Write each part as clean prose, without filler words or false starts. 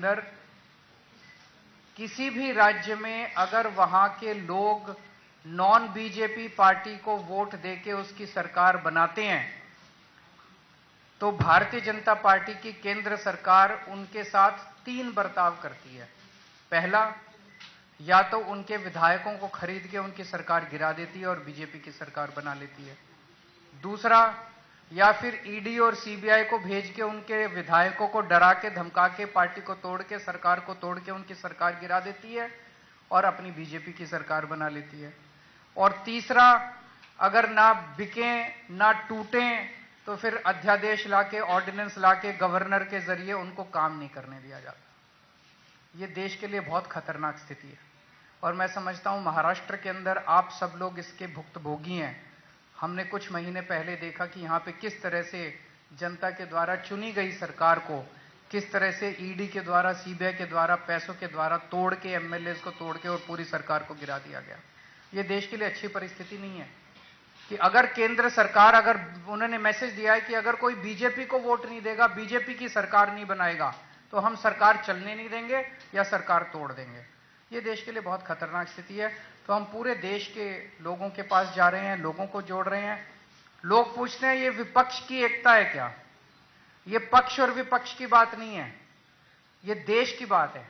अंदर किसी भी राज्य में अगर वहां के लोग नॉन बीजेपी पार्टी को वोट देके उसकी सरकार बनाते हैं तो भारतीय जनता पार्टी की केंद्र सरकार उनके साथ तीन बर्ताव करती है। पहला, या तो उनके विधायकों को खरीद के उनकी सरकार गिरा देती है और बीजेपी की सरकार बना लेती है। दूसरा, या फिर ईडी और सीबीआई को भेज के उनके विधायकों को डरा के धमका के पार्टी को तोड़ के सरकार को तोड़ के उनकी सरकार गिरा देती है और अपनी बीजेपी की सरकार बना लेती है। और तीसरा, अगर ना बिके ना टूटे तो फिर अध्यादेश लाके ऑर्डिनेंस लाके गवर्नर के जरिए उनको काम नहीं करने दिया जाता। ये देश के लिए बहुत खतरनाक स्थिति है और मैं समझता हूं महाराष्ट्र के अंदर आप सब लोग इसके भुक्तभोगी हैं। हमने कुछ महीने पहले देखा कि यहाँ पे किस तरह से जनता के द्वारा चुनी गई सरकार को किस तरह से ईडी के द्वारा सीबीआई के द्वारा पैसों के द्वारा तोड़ के एमएलए को तोड़ के और पूरी सरकार को गिरा दिया गया। ये देश के लिए अच्छी परिस्थिति नहीं है कि अगर केंद्र सरकार अगर उन्होंने मैसेज दिया है कि अगर कोई बीजेपी को वोट नहीं देगा, बीजेपी की सरकार नहीं बनाएगा तो हम सरकार चलने नहीं देंगे या सरकार तोड़ देंगे। ये देश के लिए बहुत खतरनाक स्थिति है। तो हम पूरे देश के लोगों के पास जा रहे हैं, लोगों को जोड़ रहे हैं। लोग पूछते हैं ये विपक्ष की एकता है क्या? ये पक्ष और विपक्ष की बात नहीं है, ये देश की बात है,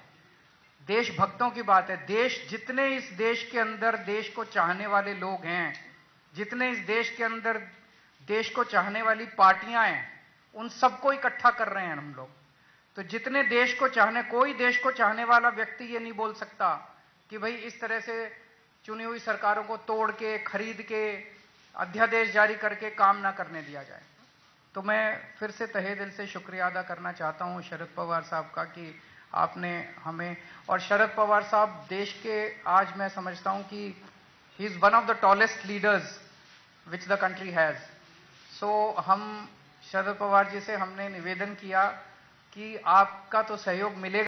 देशभक्तों की बात है। जितने इस देश के अंदर देश को चाहने वाले लोग हैं, जितने इस देश के अंदर देश को चाहने वाली पार्टियां हैं, उन सबको इकट्ठा कर रहे हैं हम लोग। तो जितने देश को कोई देश को चाहने वाला व्यक्ति ये नहीं बोल सकता कि भाई इस तरह से चुनी हुई सरकारों को तोड़ के खरीद के अध्यादेश जारी करके काम ना करने दिया जाए। तो मैं फिर से तहे दिल से शुक्रिया अदा करना चाहता हूं शरद पवार साहब का कि आपने हमें, और शरद पवार साहब देश के, आज मैं समझता हूं कि he is one of the tallest leaders which the country has. So हम शरद पवार जी से हमने निवेदन किया कि आपका तो सहयोग मिलेगा।